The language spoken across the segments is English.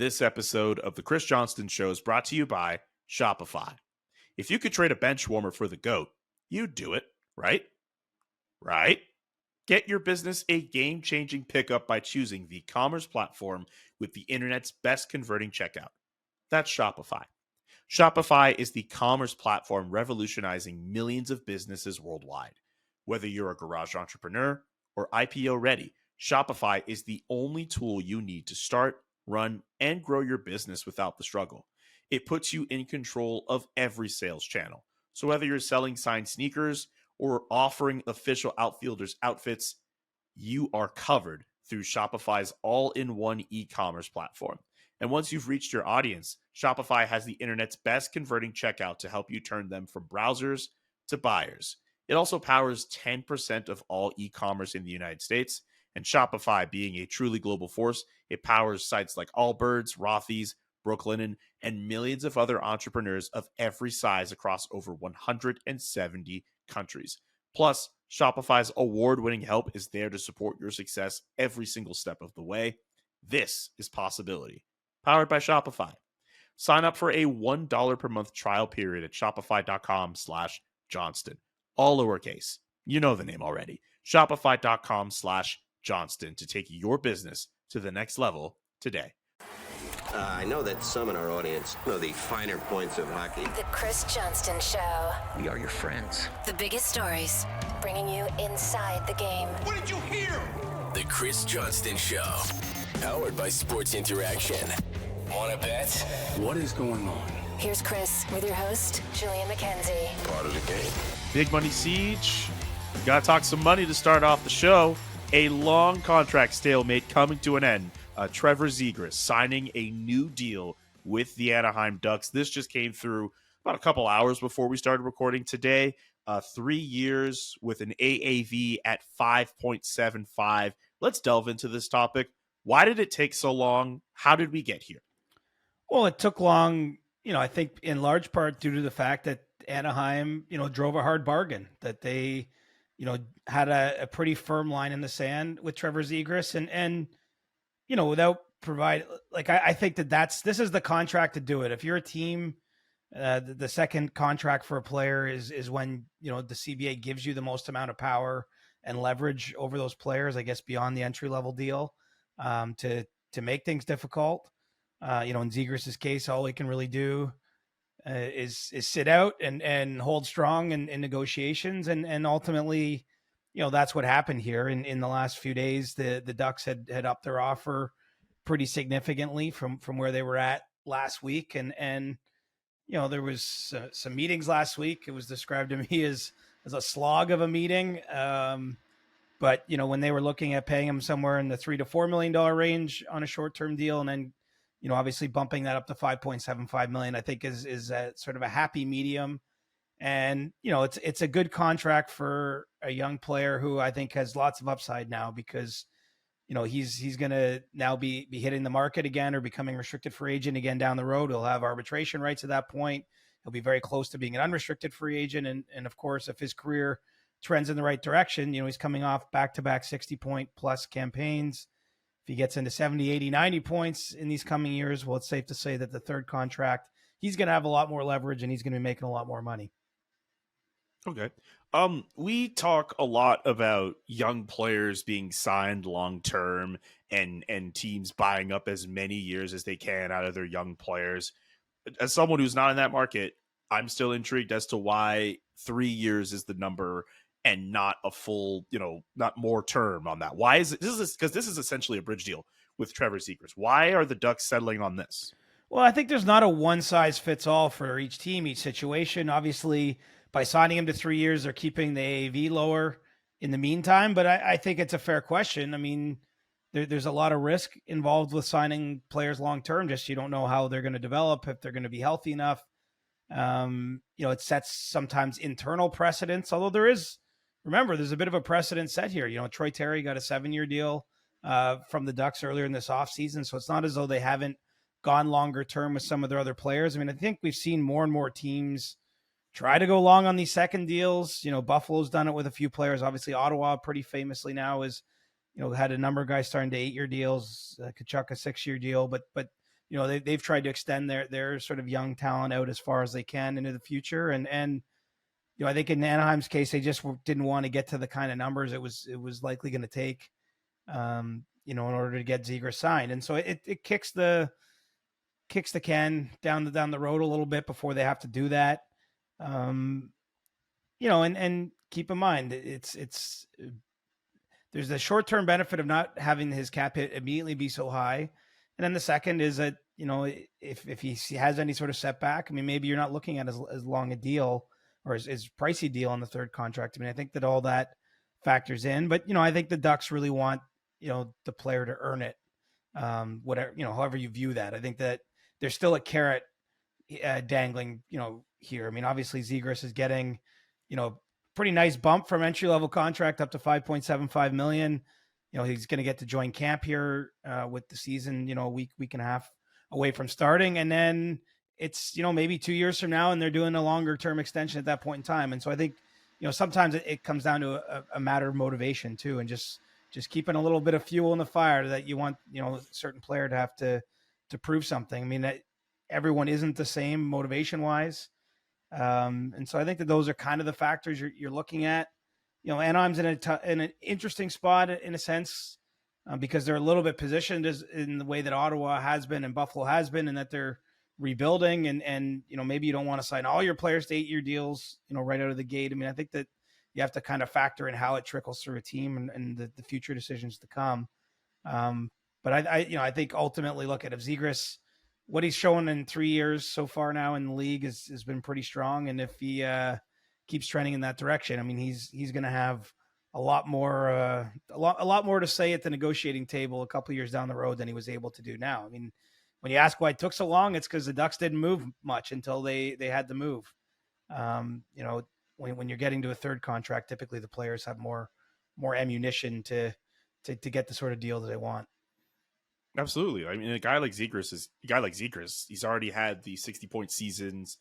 This episode of the Chris Johnston Show is brought to you by Shopify. If you could trade a bench warmer for the GOAT, you'd do it, right? Right? Get your business a game-changing pickup by choosing the commerce platform with the internet's best converting checkout. That's Shopify. Shopify is the commerce platform revolutionizing millions of businesses worldwide. Whether you're a garage entrepreneur or IPO ready, Shopify is the only tool you need to start, run, and grow your business without the struggle. It puts you in control of every sales channel. So whether you're selling signed sneakers or offering official outfielders outfits, you are covered through Shopify's all-in-one e-commerce platform. And once you've reached your audience, Shopify has the internet's best converting checkout to help you turn them from browsers to buyers. It also powers 10% of all e-commerce in the United States. And Shopify, being a truly global force, it powers sites like Allbirds, Rothy's, Brooklinen, and millions of other entrepreneurs of every size across over 170 countries. Plus, Shopify's award-winning help is there to support your success every single step of the way. This is Possibility, powered by Shopify. Sign up for a $1 per month trial period at shopify.com/Johnston. All lowercase. You know the name already. Shopify.com/Johnston to take your business to the next level today. I know that some in our audience know the finer points of hockey. The Chris Johnston Show. We are your friends. The biggest stories, bringing you inside the game. What did you hear? The Chris Johnston Show. Powered by Sports Interaction. Wanna bet? What is going on? Here's Chris with your host, Julian McKenzie. Part of the game. Big Money Siege. We got to talk some money to start off the show. A long contract stalemate coming to an end. Trevor Zegras signing a new deal with the Anaheim Ducks. This just came through about a couple hours before we started recording today. 3 years with an AAV at 5.75. Let's delve into this topic. Why did it take so long? How did we get here? Well, it took long, I think in large part due to the fact that Anaheim, drove a hard bargain, that they, had a pretty firm line in the sand with Trevor Zegras and without provide, I think this is the contract to do it. If you're a team, the second contract for a player is when, the CBA gives you the most amount of power and leverage over those players, I guess, beyond the entry level deal, to make things difficult. In Zegras' case, all he can really do is sit out and hold strong in negotiations. And ultimately, that's what happened here in the last few days. The Ducks had upped their offer pretty significantly from where they were at last week. And there was some meetings last week. It was described to me as a slog of a meeting. But, when they were looking at paying him somewhere in the $3 to $4 million range on a short-term deal, and then, obviously bumping that up to $5.75 million, I think is a sort of a happy medium. And, it's a good contract for a young player who I think has lots of upside now because, he's going to now be hitting the market again or becoming restricted free agent again down the road. He'll have arbitration rights at that point. He'll be very close to being an unrestricted free agent. And of course, if his career trends in the right direction, he's coming off back-to-back 60-point plus campaigns. If he gets into 70, 80, 90 points in these coming years, well, it's safe to say that the third contract, he's going to have a lot more leverage and he's going to be making a lot more money. Okay. We talk a lot about young players being signed long-term and teams buying up as many years as they can out of their young players. As someone who's not in that market, I'm still intrigued as to why 3 years is the number and not a full, not more term on that. Why is it? Because this is essentially a bridge deal with Trevor Zegras. Why are the Ducks settling on this? Well, I think there's not a one-size-fits-all for each team, each situation. Obviously, by signing him to 3 years, they're keeping the AAV lower in the meantime. But I think it's a fair question. I mean, there's a lot of risk involved with signing players long-term. Just you don't know how they're going to develop, if they're going to be healthy enough. It sets sometimes internal precedents, although there's a bit of a precedent set here. Troy Terry got a 7-year deal from the Ducks earlier in this offseason. So it's not as though they haven't gone longer term with some of their other players. I mean, I think we've seen more and more teams try to go long on these second deals. Buffalo's done it with a few players. Obviously, Ottawa pretty famously now is, had a number of guys starting to 8-year deals, Kachuk a 6-year deal. But they've tried to extend their sort of young talent out as far as they can into the future. And I think in Anaheim's case, they just didn't want to get to the kind of numbers it was likely going to take, in order to get Zegras signed. And so it kicks the can down the road a little bit before they have to do that. And keep in mind, it's there's a short-term benefit of not having his cap hit immediately be so high. And then the second is that, if he has any sort of setback, I mean, maybe you're not looking at as long a deal or as pricey deal on the third contract. I mean, I think that all that factors in, but, I think the Ducks really want, the player to earn it. Whatever, however you view that. I think that there's still a carrot dangling, here. I mean, obviously Zegras is getting, pretty nice bump from entry level contract up to $5.75 million. He's going to get to join camp here with the season, a week and a half away from starting. And then it's, maybe 2 years from now, and they're doing a longer term extension at that point in time. And so I think, sometimes it comes down to a matter of motivation too, and just keeping a little bit of fuel in the fire that you want, a certain player to have to prove something. I mean, that everyone isn't the same motivation wise. And so I think that those are kind of the factors you're looking at. Anaheim's in an interesting spot in a sense, because they're a little bit positioned in the way that Ottawa has been and Buffalo has been, and that they're rebuilding and maybe you don't want to sign all your players to 8-year deals, right out of the gate. I mean, I think that you have to kind of factor in how it trickles through a team and the future decisions to come. But I think ultimately, look at if Zegras, what he's shown in 3 years so far now in the league has been pretty strong. And if he keeps trending in that direction, I mean, he's going to have a lot more to say at the negotiating table a couple of years down the road than he was able to do now. I mean, when you ask why it took so long, it's because the Ducks didn't move much until they had to move. When you're getting to a third contract, typically the players have more ammunition to get the sort of deal that they want. Absolutely. I mean, a guy like Zegras, he's already had the 60-point seasons.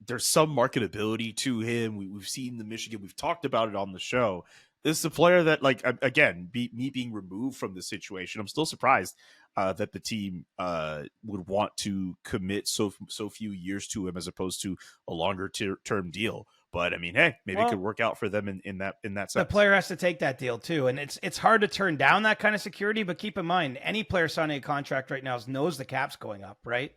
There's some marketability to him. We've seen the Michigan. We've talked about it on the show. This is a player that, like, again, me being removed from the situation, I'm still surprised that the team would want to commit so few years to him as opposed to a longer term deal. But I mean, hey, maybe it could work out for them in that sense. The player has to take that deal too, and it's hard to turn down that kind of security. But keep in mind, any player signing a contract right now knows the cap's going up, right?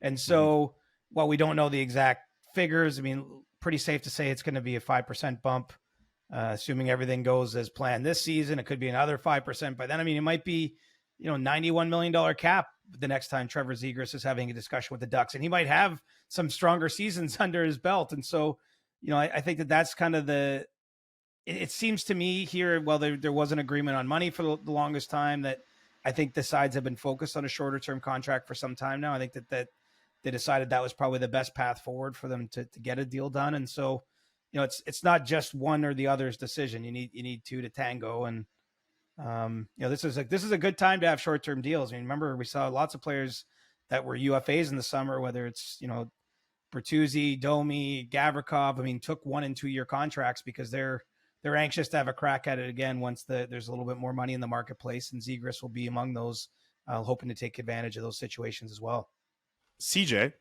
And so, while we don't know the exact figures, I mean, pretty safe to say it's going to be a 5% bump, assuming everything goes as planned this season. It could be another 5% by then. I mean, it might be $91 million cap the next time Trevor Zegras is having a discussion with the Ducks, and he might have some stronger seasons under his belt. And so, I think that's kind of it seems to me here, well, there was an agreement on money for the longest time, that I think the sides have been focused on a shorter term contract for some time now. I think that they decided that was probably the best path forward for them to get a deal done. And so, it's not just one or the other's decision. You need two to tango. And, this is a good time to have short-term deals. I mean, remember, we saw lots of players that were UFAs in the summer, whether it's, Bertuzzi, Domi, Gavrikov, I mean, took 1 and 2 year contracts because they're anxious to have a crack at it again once there's a little bit more money in the marketplace, and Zegras will be among those, hoping to take advantage of those situations as well. CJ,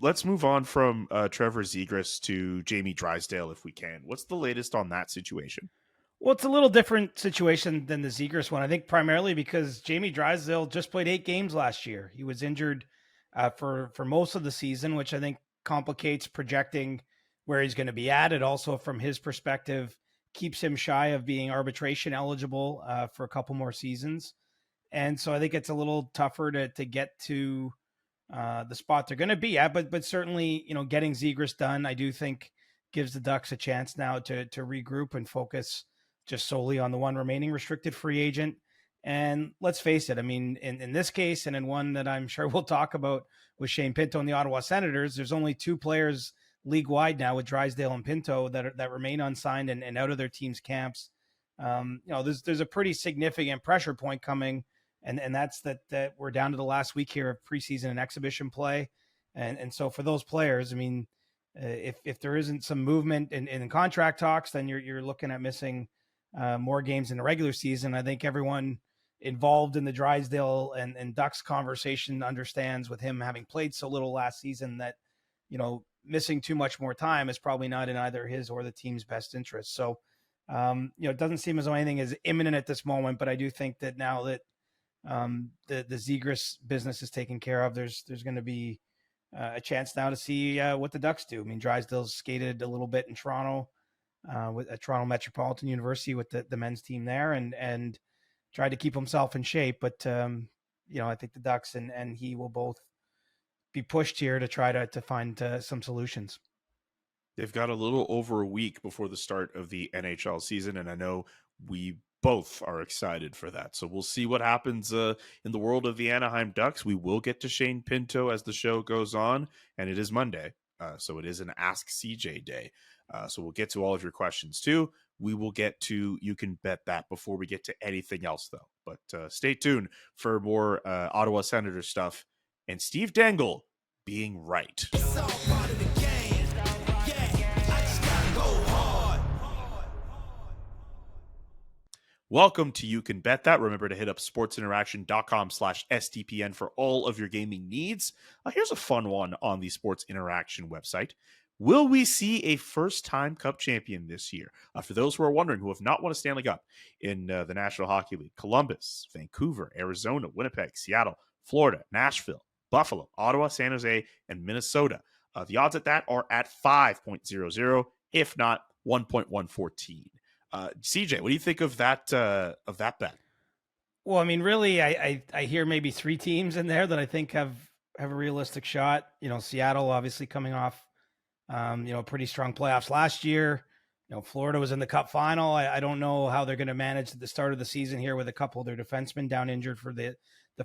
let's move on from Trevor Zegras to Jamie Drysdale if we can. What's the latest on that situation? Well, it's a little different situation than the Zegras one, I think, primarily because Jamie Drysdale just played 8 games last year. He was injured for most of the season, which I think complicates projecting where he's going to be at. It also, from his perspective, keeps him shy of being arbitration eligible for a couple more seasons. And so I think it's a little tougher to get to the spot they're going to be at. But certainly, getting Zegras done, I do think gives the Ducks a chance now to regroup and focus just solely on the one remaining restricted free agent. And let's face it, I mean, in this case, and in one that I'm sure we'll talk about with Shane Pinto and the Ottawa Senators, there's only 2 players league-wide now with Drysdale and Pinto that remain unsigned and out of their team's camps. There's a pretty significant pressure point coming, and that's that we're down to the last week here of preseason and exhibition play. And so for those players, I mean, if there isn't some movement in contract talks, then you're looking at missing more games in the regular season. I think everyone involved in the Drysdale and Ducks conversation understands, with him having played so little last season, that, missing too much more time is probably not in either his or the team's best interest. So, it doesn't seem as though anything is imminent at this moment, but I do think that now that the Zegras business is taken care of, there's going to be a chance now to see what the Ducks do. I mean, Drysdale's skated a little bit in Toronto with at Toronto Metropolitan University with the men's team there, and tried to keep himself in shape. But I think the Ducks and he will both be pushed here to try to find some solutions. They've got a little over a week before the start of the NHL season, and I know we both are excited for that. So we'll see what happens in the world of the Anaheim Ducks. We will get to Shane Pinto as the show goes on, and it is Monday, so it is an Ask CJ day. So we'll get to all of your questions too. We will get to You Can Bet That before we get to anything else, though. But stay tuned for more Ottawa Senators stuff and Steve Dangle being right. Welcome to You Can Bet That. Remember to hit up sportsinteraction.com/SDPN for all of your gaming needs. Here's a fun one on the Sports Interaction website. Will we see a first-time Cup champion this year? For those who are wondering, who have not won a Stanley Cup in the National Hockey League: Columbus, Vancouver, Arizona, Winnipeg, Seattle, Florida, Nashville, Buffalo, Ottawa, San Jose, and Minnesota. The odds at that are at 5.00, if not 1.114. CJ, what do you think of that bet? Well, I mean, really, I hear maybe three teams in there that I think have a realistic shot. Seattle obviously coming off, pretty strong playoffs last year. Florida was in the Cup final. I don't know how they're going to manage at the start of the season here with a couple of their defensemen down injured for the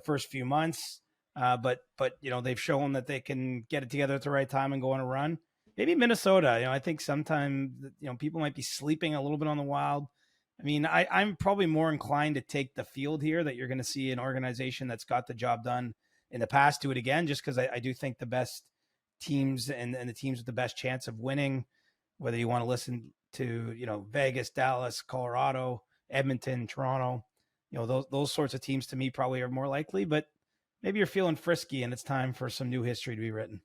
first few months. But they've shown that they can get it together at the right time and go on a run. Maybe Minnesota. I think sometimes people might be sleeping a little bit on the Wild. I mean, I'm probably more inclined to take the field here, that you're going to see an organization that's got the job done in the past do it again, just because I do think the best teams and the teams with the best chance of winning, whether you want to listen to Vegas, Dallas, Colorado, Edmonton, Toronto, those sorts of teams to me probably are more likely. But maybe you're feeling frisky and it's time for some new history to be written.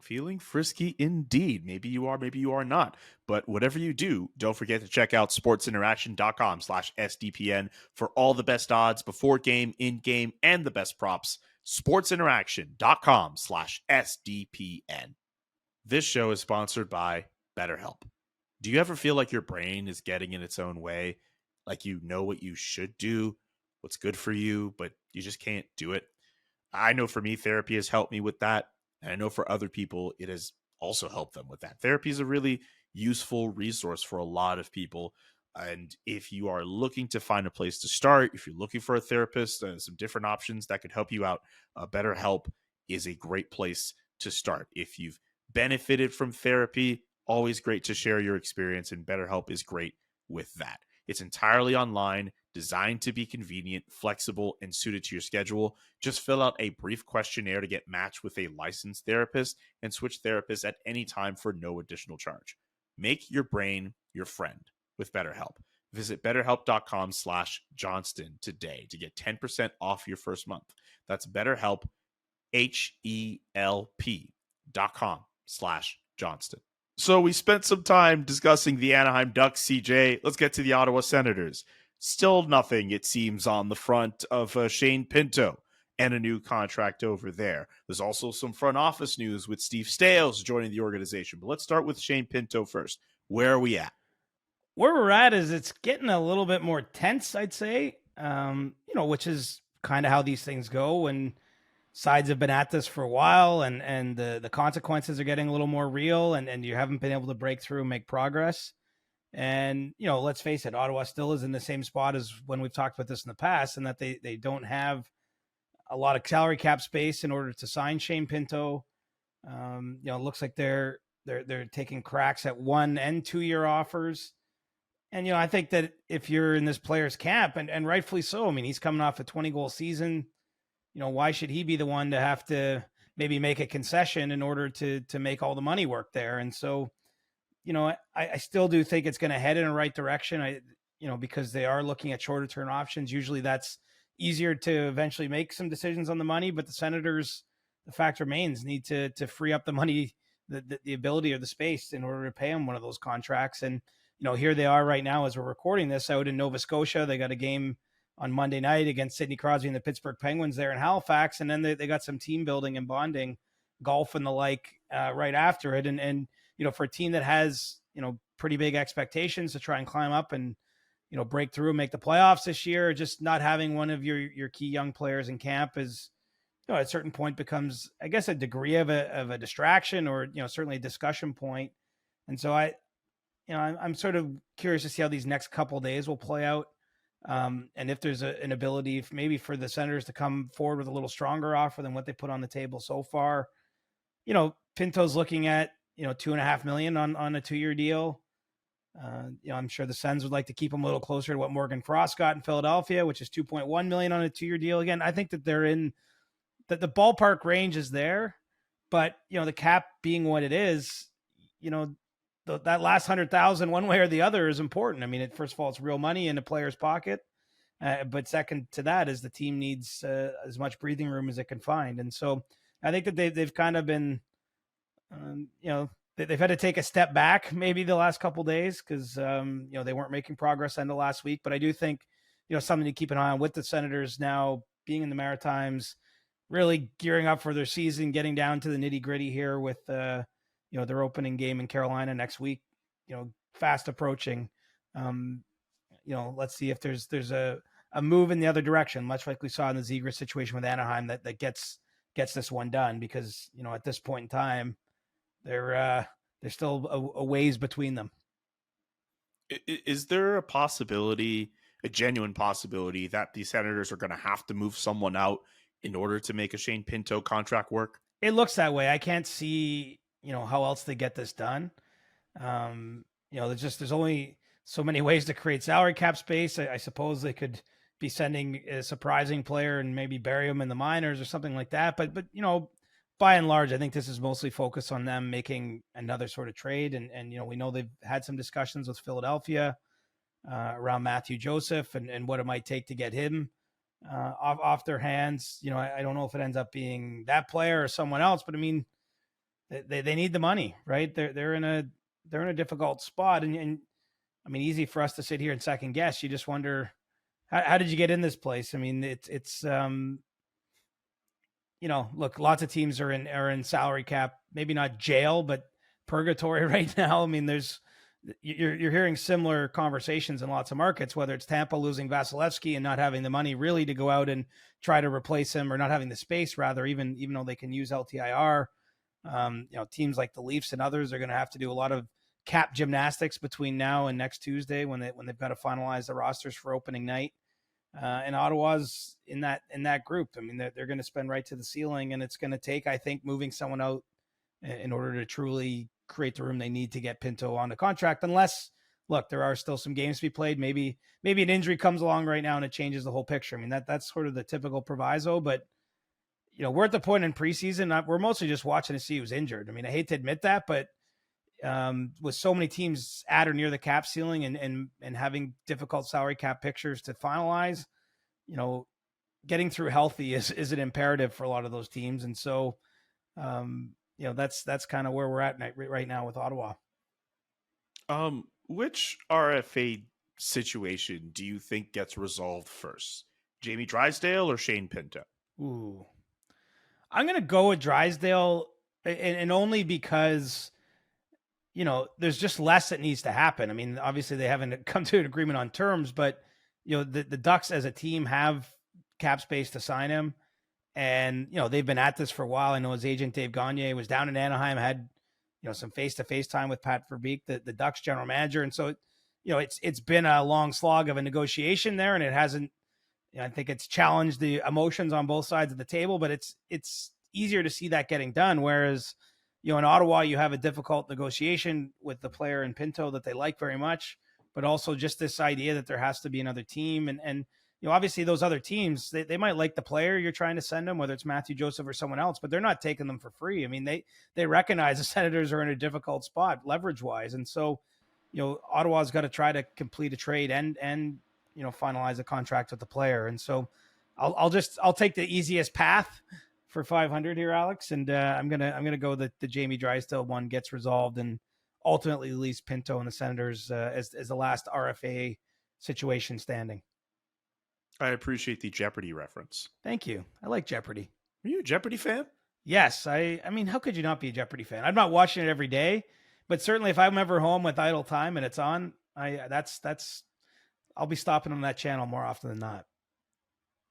Feeling frisky indeed. Maybe you are not. But whatever you do, don't forget to check out sportsinteraction.com/SDPN for all the best odds before game, in game, and the best props. sportsinteraction.com/SDPN. This show is sponsored by BetterHelp. Do you ever feel like your brain is getting in its own way? Like you know what you should do, what's good for you, but you just can't do it? I know for me, therapy has helped me with that. And I know for other people, it has also helped them with that. Therapy is a really useful resource for a lot of people. And if you are looking to find a place to start, if you're looking for a therapist, some different options that could help you out, BetterHelp is a great place to start. If you've benefited from therapy, always great to share your experience, and BetterHelp is great with that. It's entirely online, designed to be convenient, flexible, and suited to your schedule. Just fill out a brief questionnaire to get matched with a licensed therapist and switch therapists at any time for no additional charge. Make your brain your friend with BetterHelp. Visit betterhelp.com/Johnston today to get 10% off your first month. That's BetterHelp, HELP.com/Johnston. So we spent some time discussing the Anaheim Ducks, CJ. Let's get to the Ottawa Senators. Still nothing, it seems, on the front of Shane Pinto and a new contract over there. There's also some front office news with Steve Staios joining the organization. But let's start with Shane Pinto first. Where are we at? Where we're at is it's getting a little bit more tense, I'd say, which is kind of how these things go when sides have been at this for a while and the consequences are getting a little more real and you haven't been able to break through and make progress. And, let's face it, Ottawa still is in the same spot as when we've talked about this in the past, and that they don't have a lot of salary cap space in order to sign Shane Pinto. It looks like they're taking cracks at 1 and 2 year offers. And, I think that if you're in this player's camp, and rightfully so, I mean, he's coming off a 20-goal season, why should he be the one to have to maybe make a concession in order to make all the money work there? And so, I still do think it's going to head in the right direction. because they are looking at shorter term options. Usually that's easier to eventually make some decisions on the money, but the Senators, the fact remains, need to free up the money, the ability or the space in order to pay them one of those contracts. And, here they are right now as we're recording this out in Nova Scotia. They got a game on Monday night against Sidney Crosby and the Pittsburgh Penguins there in Halifax. And then they got some team building and bonding, golf and the like right after it. And, for a team that has, pretty big expectations to try and climb up and, break through and make the playoffs this year, just not having one of your key young players in camp is, at a certain point becomes, I guess, a degree of a distraction or, certainly a discussion point. And so I'm sort of curious to see how these next couple of days will play out. And if there's an ability maybe for the Senators to come forward with a little stronger offer than what they put on the table so far. Pinto's looking at, $2.5 million on a 2-year deal. I'm sure the Sens would like to keep him a little closer to what Morgan Frost got in Philadelphia, which is $2.1 million on a 2-year deal. Again, I think that they're in that the ballpark range is there, but the cap being what it is, that last 100,000 one way or the other is important. I mean, first of all, it's real money in a player's pocket. But second to that is the team needs as much breathing room as it can find. And so I think that they've kind of been, they've had to take a step back maybe the last couple of days because, they weren't making progress end of last week. But I do think, something to keep an eye on with the Senators now being in the Maritimes, really gearing up for their season, getting down to the nitty gritty here with, their opening game in Carolina next week, fast approaching. Let's see if there's a move in the other direction, much like we saw in the Zegras situation with Anaheim that gets this one done because, at this point in time, there's still a ways between them. Is there a genuine possibility that the Senators are going to have to move someone out in order to make a Shane Pinto contract work? It looks that way. I can't see, how else they get this done. There's only so many ways to create salary cap space. I suppose they could be sending a surprising player and maybe bury him in the minors or something like that. But by and large, I think this is mostly focused on them making another sort of trade. And we know they've had some discussions with Philadelphia around Matthew Joseph and what it might take to get him off their hands. I don't know if it ends up being that player or someone else, but I mean, they need the money, right? They're in a difficult spot, and I mean, easy for us to sit here and second guess. You just wonder, how did you get in this place? I mean, it's look, lots of teams are in salary cap, maybe not jail, but purgatory right now. I mean, you're hearing similar conversations in lots of markets, whether it's Tampa losing Vasilevsky and not having the money really to go out and try to replace him, or not having the space rather, even though they can use LTIR. Teams like the Leafs and others are going to have to do a lot of cap gymnastics between now and next Tuesday when they've got to finalize the rosters for opening night. And Ottawa's in that group. I mean, they're going to spend right to the ceiling, and it's going to take, I think, moving someone out in order to truly create the room they need to get Pinto on the contract. Unless, look, there are still some games to be played. Maybe an injury comes along right now and it changes the whole picture. I mean, that's sort of the typical proviso, but we're at the point in preseason, we're mostly just watching to see who's injured. I mean, I hate to admit that, but with so many teams at or near the cap ceiling and having difficult salary cap pictures to finalize, getting through healthy is an imperative for a lot of those teams. And so, that's kind of where we're at right now with Ottawa. Which RFA situation do you think gets resolved first? Jamie Drysdale or Shane Pinto? Ooh, I'm going to go with Drysdale, and only because, there's just less that needs to happen. I mean, obviously they haven't come to an agreement on terms, but the Ducks as a team have cap space to sign him. And, they've been at this for a while. I know his agent, Dave Gagne, was down in Anaheim, had, some face-to-face time with Pat Verbeek, the Ducks general manager. And so, it's been a long slog of a negotiation there, and it hasn't, I think it's challenged the emotions on both sides of the table, but it's easier to see that getting done. Whereas, in Ottawa, you have a difficult negotiation with the player in Pinto that they like very much, but also just this idea that there has to be another team. And obviously those other teams, they might like the player you're trying to send them, whether it's Matthew Joseph or someone else, but they're not taking them for free. I mean, they recognize the Senators are in a difficult spot leverage wise. And so, Ottawa's got to try to complete a trade and finalize a contract with the player. And so I'll take the easiest path for 500 here, Alex. And I'm going to go that the Jamie Drysdale one gets resolved and ultimately leaves Pinto and the Senators as the last RFA situation standing. I appreciate the Jeopardy reference. Thank you. I like Jeopardy. Are you a Jeopardy fan? Yes. I mean, how could you not be a Jeopardy fan? I'm not watching it every day, but certainly if I'm ever home with idle time and it's on, I'll be stopping on that channel more often than not.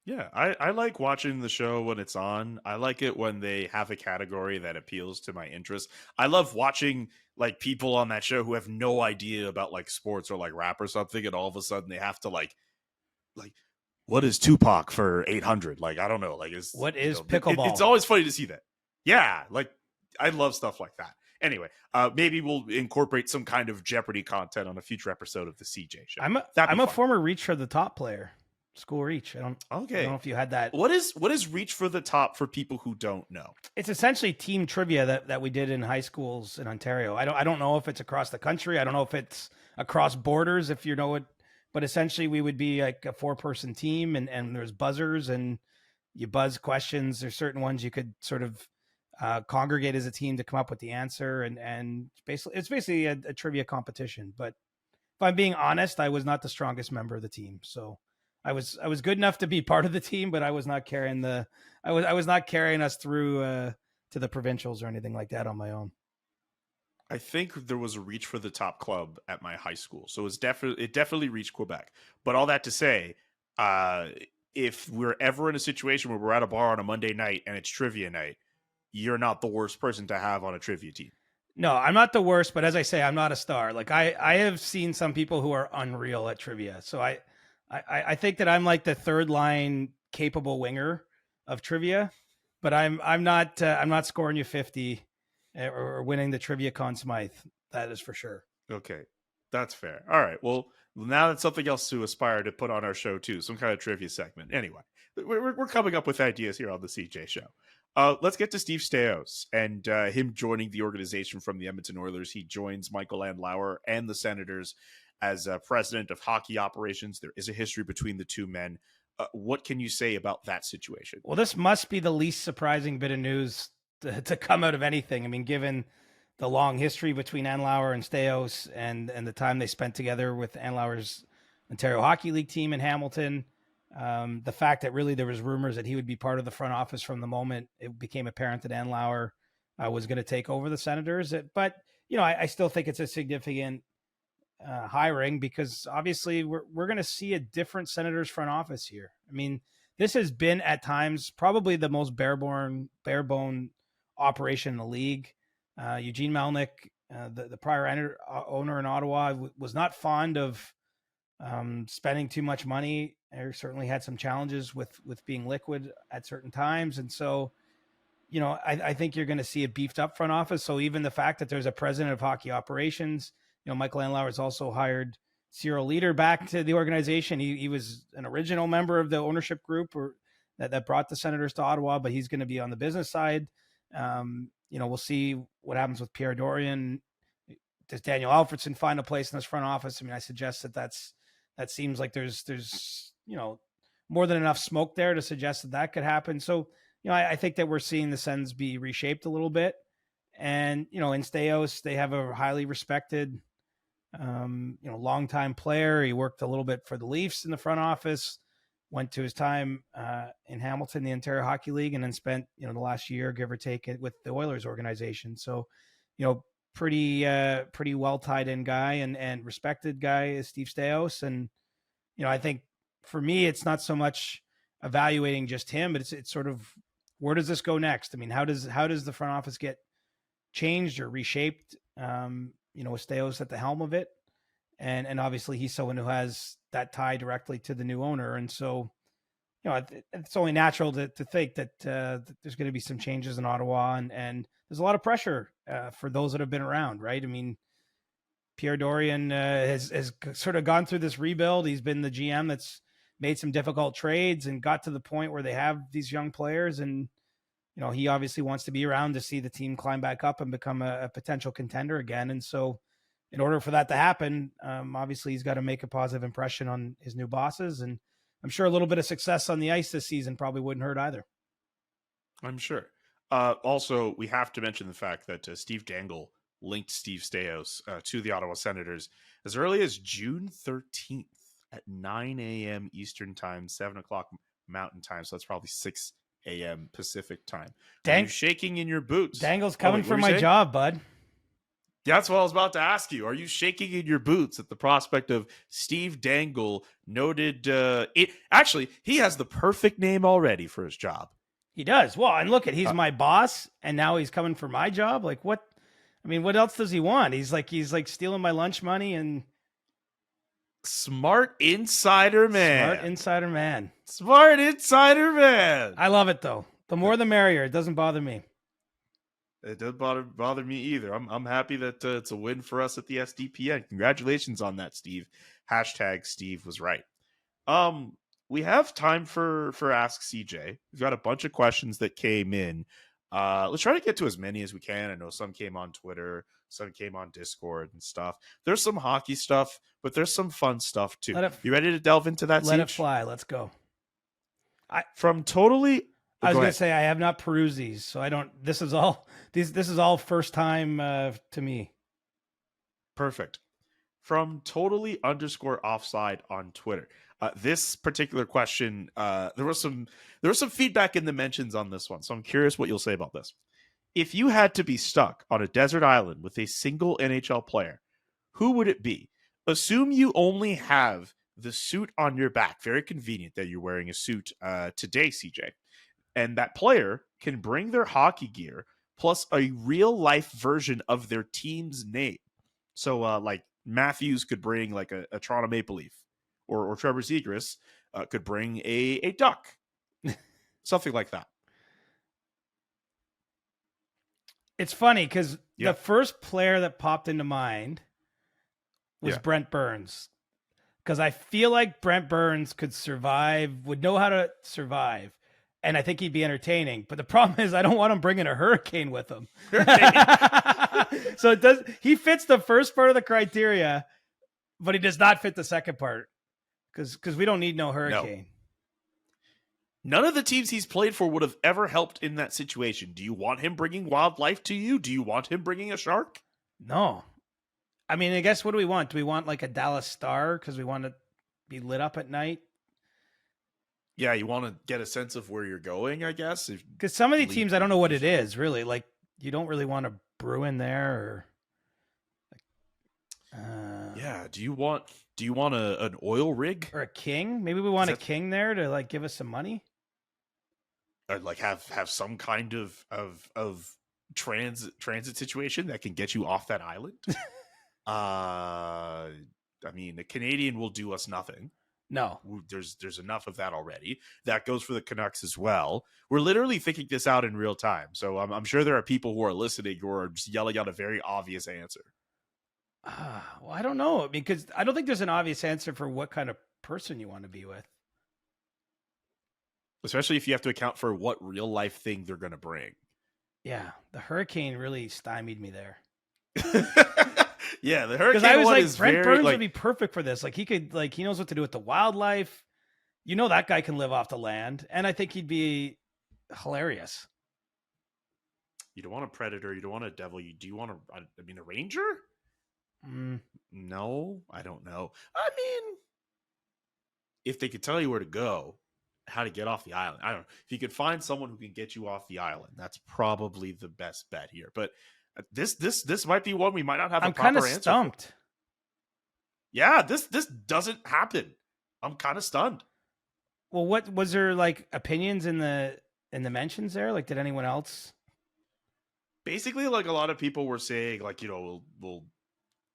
Yeah, I like watching the show when it's on. I like it when they have a category that appeals to my interest. I love watching like people on that show who have no idea about like sports or like rap or something, and all of a sudden they have to like what is Tupac for 800? Like, I don't know. Like, what is pickleball? It's always funny to see that. Yeah, like I love stuff like that. Anyway, maybe we'll incorporate some kind of Jeopardy content on a future episode of the CJ Show. I'm a former Reach for the Top player. School Reach. I don't know if you had that. What is Reach for the Top for people who don't know? It's essentially team trivia that we did in high schools in Ontario. I don't know if it's across the country. I don't know if it's across borders, if you know it. But essentially, we would be like a 4-person team, and there's buzzers, and you buzz questions. There's certain ones you could sort of congregate as a team to come up with the answer, and it's basically a trivia competition. But if I'm being honest, I was not the strongest member of the team, so I was good enough to be part of the team, but I was not carrying I was not carrying us through to the provincials or anything like that on my own. I think there was a Reach for the Top club at my high school, so it definitely reached Quebec. But all that to say, if we're ever in a situation where we're at a bar on a Monday night and it's trivia night, you're not the worst person to have on a trivia team. No, I'm not the worst, but as I say, I'm not a star. Like I have seen some people who are unreal at trivia, so I think that I'm like the third line capable winger of trivia, but I'm not scoring you 50 or winning the Trivia Conn Smythe. That is for sure. Okay, that's fair. All right. Well, now that's something else to aspire to put on our show too, some kind of trivia segment. Anyway, we're coming up with ideas here on the CJ Show. Let's get to Steve Staios and him joining the organization from the Edmonton Oilers. He joins Michael Andlauer and the Senators as president of hockey operations. There is a history between the two men. What can you say about that situation? Well, this must be the least surprising bit of news to come out of anything. I mean, given the long history between Andlauer and Staios and the time they spent together with Andlauer's Ontario Hockey League team in Hamilton, the fact that really there was rumors that he would be part of the front office from the moment it became apparent that Andlauer was going to take over the Senators. But, I still think it's a significant hiring because obviously we're going to see a different Senators front office here. I mean, this has been at times probably the most bare-bone operation in the league. Eugene Melnyk, the prior owner in Ottawa, was not fond of spending too much money. He certainly had some challenges with being liquid at certain times. And so, I think you're going to see a beefed up front office. So even the fact that there's a president of hockey operations, Michael Andlauer has also hired Cyril Leader back to the organization. He was an original member of the ownership group that brought the Senators to Ottawa, but he's going to be on the business side. We'll see what happens with Pierre Dorion. Does Daniel Alfredson find a place in this front office? I mean, I suggest that seems like there's more than enough smoke there to suggest that could happen. So, I think that we're seeing the Sens be reshaped a little bit. And, in Staios, they have a highly respected, longtime player. He worked a little bit for the Leafs in the front office, went to his time in Hamilton, the Ontario Hockey League, and then spent, the last year, give or take, it with the Oilers organization. So, pretty well tied in guy and respected guy is Steve Staios. And, I think for me, it's not so much evaluating just him, but it's sort of, where does this go next? I mean, how does the front office get changed or reshaped, with Staios at the helm of it. And obviously he's someone who has that tie directly to the new owner. And so, it's only natural to think that there's going to be some changes in Ottawa and there's a lot of pressure for those that have been around, right? I mean, Pierre Dorion has sort of gone through this rebuild. He's been the GM that's made some difficult trades and got to the point where they have these young players. And, he obviously wants to be around to see the team climb back up and become a potential contender again. And so, in order for that to happen, obviously he's got to make a positive impression on his new bosses. And I'm sure a little bit of success on the ice this season probably wouldn't hurt either. I'm sure. Also, we have to mention the fact that Steve Dangle linked Steve Staios to the Ottawa Senators as early as June 13th at 9 a.m. Eastern time, 7 o'clock Mountain time. So that's probably 6 a.m. Pacific time. Are you shaking in your boots? Dangle's coming for my job, bud. That's what I was about to ask you. Are you shaking in your boots at the prospect of Steve Dangle, noted? Actually, he has the perfect name already for his job. He does. Well, and look he's my boss, and now he's coming for my job. Like what? I mean, what else does he want? He's like stealing my lunch money and smart insider man. Smart insider man. I love it though. The more the merrier. It doesn't bother me. It doesn't bother me either. I'm happy that it's a win for us at the SDPN. Congratulations on that, Steve. Hashtag Steve was right. We have time for Ask CJ. We've got a bunch of questions that came in. Let's try to get to as many as we can. I know some came on Twitter, some came on Discord and stuff. There's some hockey stuff, but there's some fun stuff too. You ready to delve into that? Let it fly. Let's go. I was going to say I have not perused these, so I don't. This is all first time to me. Perfect. From totally_offside on Twitter. This particular question, there was some feedback in the mentions on this one, so I'm curious what you'll say about this. If you had to be stuck on a desert island with a single NHL player, who would it be? Assume you only have the suit on your back. Very convenient that you're wearing a suit today, CJ. And that player can bring their hockey gear plus a real life version of their team's name. So like Matthews could bring like a Toronto Maple Leaf, or Trevor Zegras could bring a duck, something like that. It's funny because the first player that popped into mind was Brent Burns. Because I feel like Brent Burns would know how to survive. And I think he'd be entertaining. But the problem is I don't want him bringing a hurricane with him. So he fits the first part of the criteria, but he does not fit the second part. Because we don't need no hurricane. No. None of the teams he's played for would have ever helped in that situation. Do you want him bringing wildlife to you? Do you want him bringing a shark? No. I mean, I guess what do we want? Do we want like a Dallas Star because we want to be lit up at night? Yeah, you want to get a sense of where you're going, I guess. Because some of the teams, I don't know what it is, really. Like, you don't really want a Bruin there, or yeah. Do you want an oil rig or a King? Maybe we want a King there to like give us some money, or like have some kind of transit situation that can get you off that island. I mean, a Canadian will do us nothing. No, there's enough of that already. That goes for the Canucks as well. We're literally thinking this out in real time. So I'm sure there are people who are listening who are just yelling out a very obvious answer. Well, I don't know, because I don't think there's an obvious answer for what kind of person you want to be with. Especially if you have to account for what real life thing they're going to bring. Yeah, the hurricane really stymied me there. Yeah, the hurricane. Because I was like, Brent Burns would be perfect for this. Like he knows what to do with the wildlife. You know, that guy can live off the land, and I think he'd be hilarious. You don't want a predator. You don't want a devil. Do you want a ranger? No, I don't know. I mean, if they could tell you where to go, how to get off the island. I don't know. If you could find someone who can get you off the island, that's probably the best bet here. But this might be one we might not have a proper answer. I'm kind of stumped. For. Yeah, this doesn't happen. I'm kind of stunned. Well, what was there like opinions in the mentions there? Like, did anyone else? Basically, like a lot of people were saying, like, you know, we'll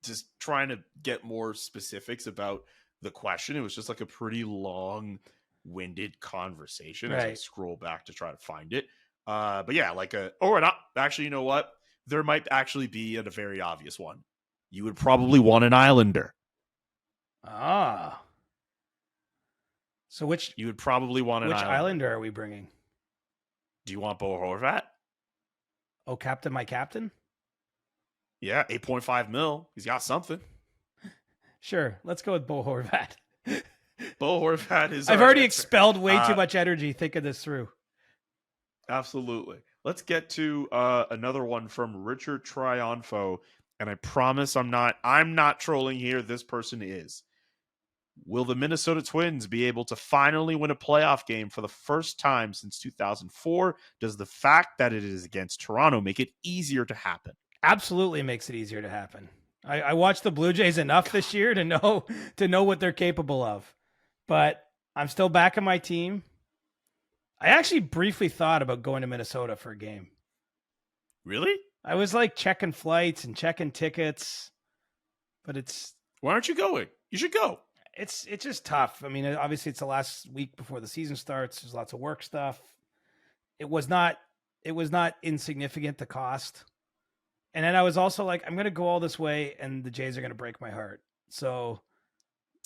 just trying to get more specifics about the question. It was just like a pretty long-winded conversation as I scroll back to try to find it. But yeah, actually, you know what? There might actually be a very obvious one. You would probably want an Islander. Ah. So you would probably want an Islander. Which Islander are we bringing? Do you want Bo Horvat? Oh, Captain, my captain? Yeah, 8.5 mil. He's got something. Sure, let's go with Bo Horvat. Bo Horvat is. I've our already answer. expelled way too much energy thinking this through. Absolutely. Let's get to another one from Richard Triunfo, and I promise I'm not trolling here. This person is. Will the Minnesota Twins be able to finally win a playoff game for the first time since 2004? Does the fact that it is against Toronto make it easier to happen? Absolutely makes it easier to happen. I watched the Blue Jays enough this year to know what they're capable of, but I'm still backing my team. I actually briefly thought about going to Minnesota for a game. Really? I was like checking flights and checking tickets, but why aren't you going? You should go. It's just tough. I mean, obviously it's the last week before the season starts. There's lots of work stuff. It was not insignificant, the cost. And then I was also like, I'm going to go all this way and the Jays are going to break my heart. So,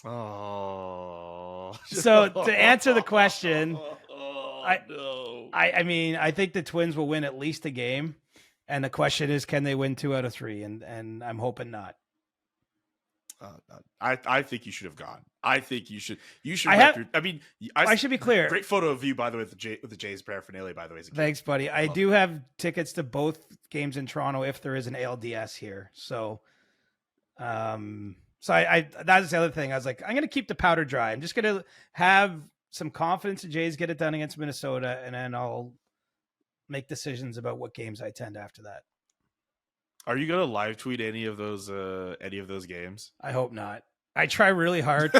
to answer the question, I mean, I think the Twins will win at least a game. And the question is, can they win 2 out of 3? And I'm hoping not. I think you should have gone. I think you should. I should be clear. Great photo of you, by the way, with the Jays paraphernalia. By the way, thanks, buddy. I do have tickets to both games in Toronto if there is an ALDS here. So, I that's the other thing. I was like, I'm going to keep the powder dry. I'm just going to have some confidence the Jays get it done against Minnesota, and then I'll make decisions about what games I attend after that. Are you going to live tweet any of those games? I hope not. I try really hard.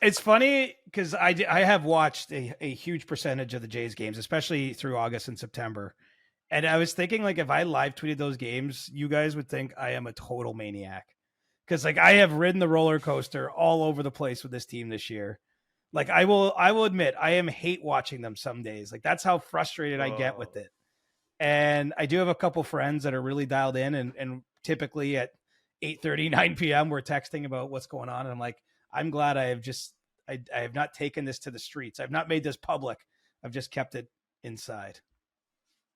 It's funny because I have watched a huge percentage of the Jays games, especially through August and September. And I was thinking, like, if I live tweeted those games, you guys would think I am a total maniac. Because, like, I have ridden the roller coaster all over the place with this team this year. Like, I will admit, I am hate watching them some days. Like, that's how frustrated I get with it. And I do have a couple friends that are really dialed in, and typically at 8:30, 9 p.m. we're texting about what's going on. And I'm like, I'm glad I have not taken this to the streets. I've not made this public. I've just kept it inside.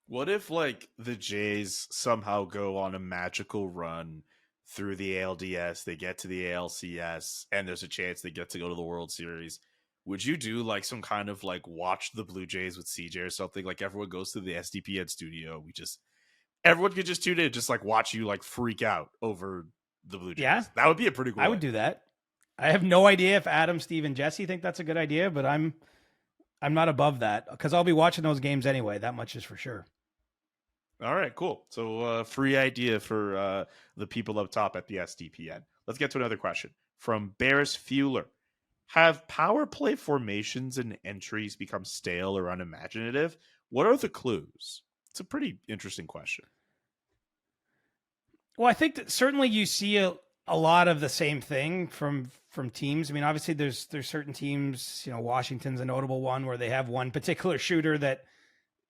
What if, like, the Jays somehow go on a magical run through the ALDS, they get to the ALCS, and there's a chance they get to go to the World Series? Would you do like some kind of like watch the Blue Jays with CJ or something? Like everyone goes to the SDPN studio. Everyone could just tune in, just like watch you like freak out over the Blue Jays. Yeah, that would be a pretty cool. I would do that. I have no idea if Adam, Steve, and Jesse think that's a good idea, but I'm not above that because I'll be watching those games anyway. That much is for sure. All right, cool. So free idea for the people up top at the SDPN. Let's get to another question from Barris Fueler. Have power play formations and entries become stale or unimaginative? What are the clues? It's a pretty interesting question. Well, I think that certainly you see a lot of the same thing from teams. I mean, obviously there's certain teams, Washington's a notable one where they have one particular shooter that,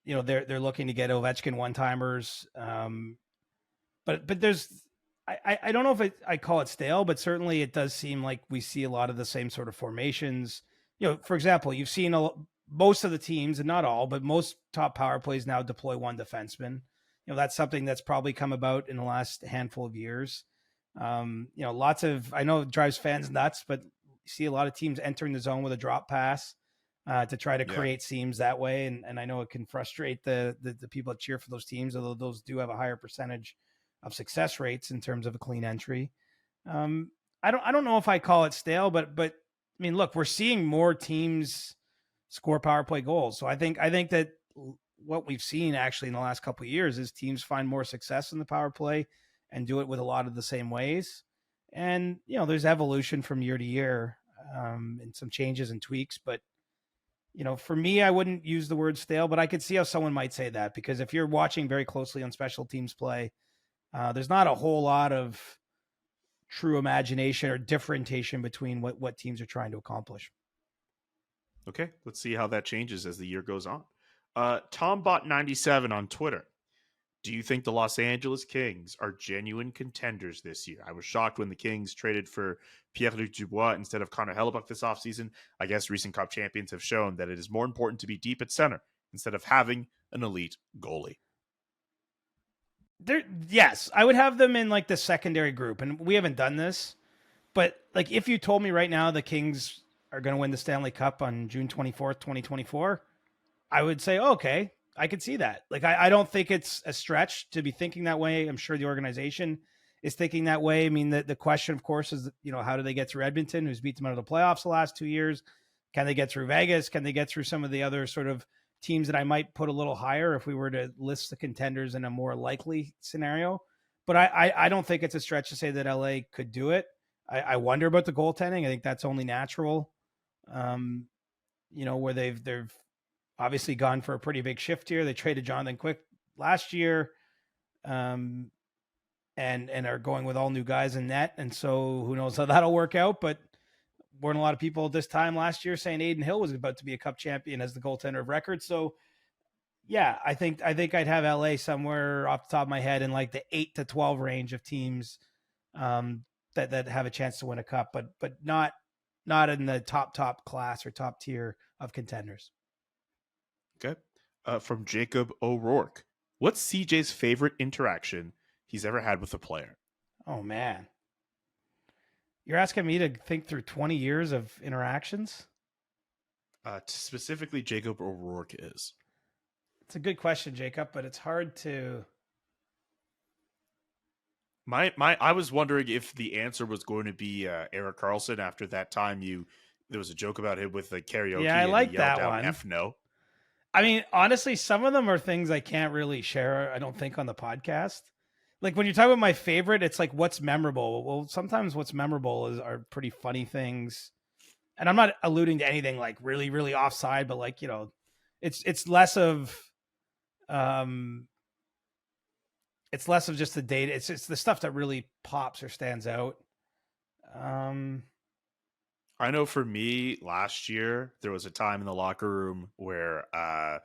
they're looking to get Ovechkin one-timers. But there's, I don't know if I call it stale, but certainly it does seem like we see a lot of the same sort of formations. For example, you've seen most of the teams, and not all, but most top power plays now deploy one defenseman. That's something that's probably come about in the last handful of years. I know it drives fans nuts, but you see a lot of teams entering the zone with a drop pass to try to create seams that way. And I know it can frustrate the people that cheer for those teams, although those do have a higher percentage of success rates in terms of a clean entry. I don't know if I call it stale, but I mean, look, we're seeing more teams score power play goals. So I think that what we've seen actually in the last couple of years is teams find more success in the power play and do it with a lot of the same ways. And, there's evolution from year to year and some changes and tweaks, but for me, I wouldn't use the word stale, but I could see how someone might say that, because if you're watching very closely on special teams play, there's not a whole lot of true imagination or differentiation between what teams are trying to accomplish. Okay, let's see how that changes as the year goes on. TomBot97 on Twitter. Do you think the Los Angeles Kings are genuine contenders this year? I was shocked when the Kings traded for Pierre-Luc Dubois instead of Connor Hellebuck this offseason. I guess recent Cup champions have shown that it is more important to be deep at center instead of having an elite goalie. Yes, I would have them in like the secondary group, and we haven't done this, but like if you told me right now the Kings are going to win the Stanley Cup on June 24th, 2024, I would say, okay, I could see that. Like, I don't think it's a stretch to be thinking that way. I'm sure the organization is thinking that way. I mean, the question, of course, is, how do they get through Edmonton, who's beat them out of the playoffs the last 2 years? Can they get through Vegas? Can they get through some of the other sort of teams that I might put a little higher if we were to list the contenders in a more likely scenario? But I don't think it's a stretch to say that LA could do it. I wonder about the goaltending. I think that's only natural. Where they've obviously gone for a pretty big shift here. They traded Jonathan Quick last year, and are going with all new guys in net. And so who knows how that'll work out, but weren't a lot of people this time last year saying Aiden Hill was about to be a cup champion as the goaltender of record. So yeah, I think I'd have LA somewhere off the top of my head in like the 8 to 12 range of teams, that have a chance to win a cup, but not in the top class or top tier of contenders. Okay. From Jacob O'Rourke. What's CJ's favorite interaction he's ever had with a player? Oh, man. You're asking me to think through 20 years of interactions? Specifically, Jacob O'Rourke is. It's a good question, Jacob, but it's hard to... I was wondering if the answer was going to be Eric Carlson after that time there was a joke about him with the karaoke. Yeah, I like that one. F no. I mean, honestly, some of them are things I can't really share, I don't think, on the podcast. Like when you're talking about my favorite, it's like what's memorable. Well, sometimes what's memorable are pretty funny things. And I'm not alluding to anything like really, really offside, but like, it's less of just the data. It's the stuff that really pops or stands out. I know for me, last year, there was a time in the locker room where I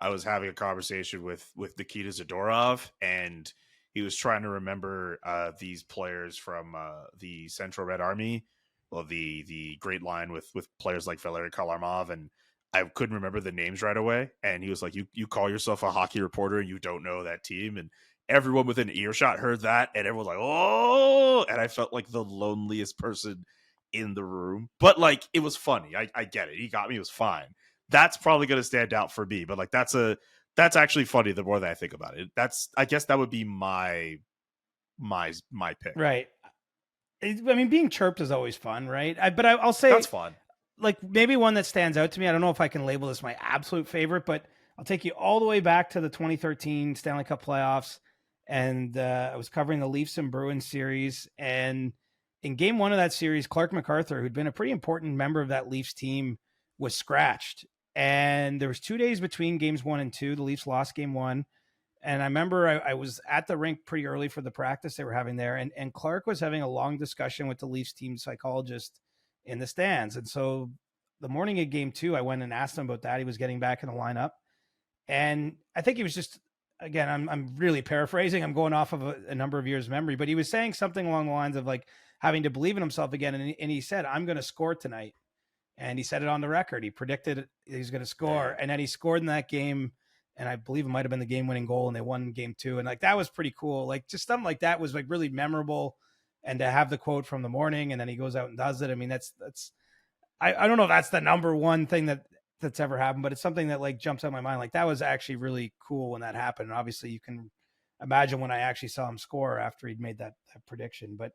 was having a conversation with Nikita Zadorov, and he was trying to remember these players from the Central Red Army, well, the Great Line with players like Valery Kalarmov, and I couldn't remember the names right away. And he was like, you call yourself a hockey reporter and you don't know that team? And everyone within earshot heard that, and everyone was like, oh, and I felt like the loneliest person in the room. But like, it was funny. I get it. He got me. It was fine. That's probably going to stand out for me. But like, that's actually funny the more that I think about it. I guess that would be my pick. Right. I mean, being chirped is always fun, right? But I'll say that's fun. Like maybe one that stands out to me. I don't know if I can label this my absolute favorite, but I'll take you all the way back to the 2013 Stanley Cup playoffs. And I was covering the Leafs and Bruins series. And in game one of that series, Clark MacArthur, who'd been a pretty important member of that Leafs team, was scratched. And there was 2 days between games 1 and 2. The Leafs lost game 1. And I remember I was at the rink pretty early for the practice they were having there. And Clark was having a long discussion with the Leafs team psychologist in the stands. And so the morning of game 2, I went and asked him about that. He was getting back in the lineup. And I think he was just, again, I'm really paraphrasing. I'm going off of a number of years' memory, but he was saying something along the lines of like having to believe in himself again. And he said, I'm going to score tonight. And he said it on the record. He predicted he's going to score. And then he scored in that game. And I believe it might've been the game winning goal, and they won game 2. And like, that was pretty cool. Like just something like that was like really memorable. And to have the quote from the morning and then he goes out and does it. I mean, I don't know if that's the number one thing that's ever happened, but it's something that like jumps out of my mind. Like that was actually really cool when that happened. And obviously you can imagine when I actually saw him score after he'd made that prediction. But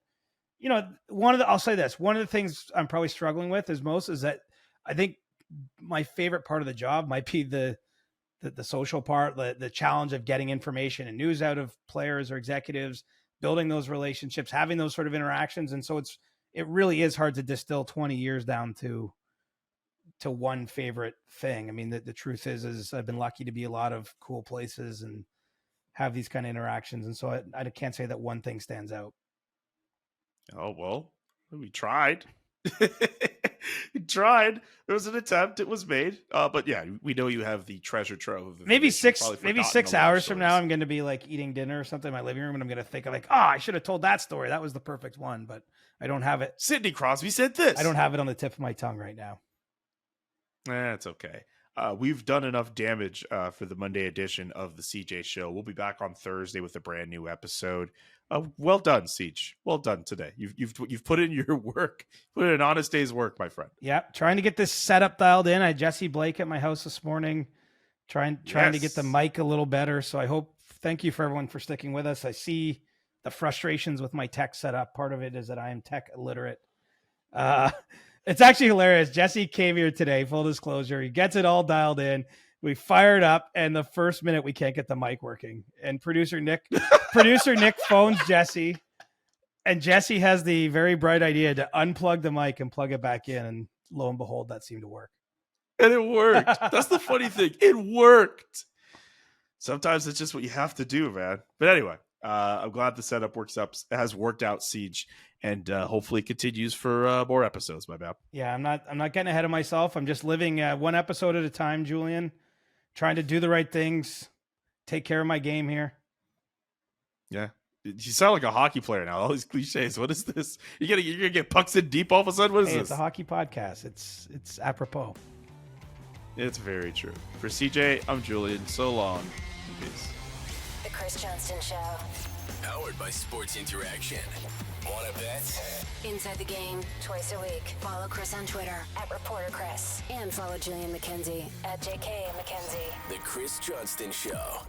I'll say this, one of the things I'm probably struggling with is that I think my favorite part of the job might be the social part, the challenge of getting information and news out of players or executives, building those relationships, having those sort of interactions. And so it really is hard to distill 20 years down to one favorite thing. I mean, the truth is I've been lucky to be a lot of cool places and have these kind of interactions. And so I can't say that one thing stands out. Oh, well, we tried. We tried. There was an attempt. It was made. But yeah, we know you have the treasure trove. Maybe 6 hours from now, I'm going to be like eating dinner or something in my living room, and I'm going to think like, I should have told that story. That was the perfect one, but I don't have it. Sidney Crosby said this. I don't have it on the tip of my tongue right now. It's okay. we've done enough damage for the Monday edition of the CJ Show. We'll be back on Thursday with a brand new episode. Well done, Siege. Well done today. You've put in your work, put in an honest day's work, my friend. Yeah, trying to get this setup dialed in. I had Jesse Blake at my house this morning, trying to get the mic a little better. So thank you for everyone for sticking with us. I see the frustrations with my tech setup. Part of it is that I am tech illiterate. It's actually hilarious. Jesse came here today, full disclosure. He gets it all dialed in. We fired up, and the first minute we can't get the mic working. And producer Nick phones Jesse, and Jesse has the very bright idea to unplug the mic and plug it back in. And lo and behold, that seemed to work. And it worked. That's the funny thing. It worked. Sometimes it's just what you have to do, man. But anyway, I'm glad the setup has worked out, Siege, and hopefully continues for more episodes, my man. Yeah, I'm not getting ahead of myself. I'm just living one episode at a time, Julian. Trying to do the right things, take care of my game here. Yeah. You sound like a hockey player now. All these cliches. What is this? You're gonna get pucks in deep all of a sudden? What is this? It's a hockey podcast. It's apropos. It's very true. For CJ, I'm Julian. So long. Peace. The Chris Johnston Show. Powered by Sports Interaction. Wanna bet? Inside the Game, twice a week. Follow Chris on Twitter @ReporterChris. And follow Julian McKenzie @JK McKenzie. The Chris Johnston Show.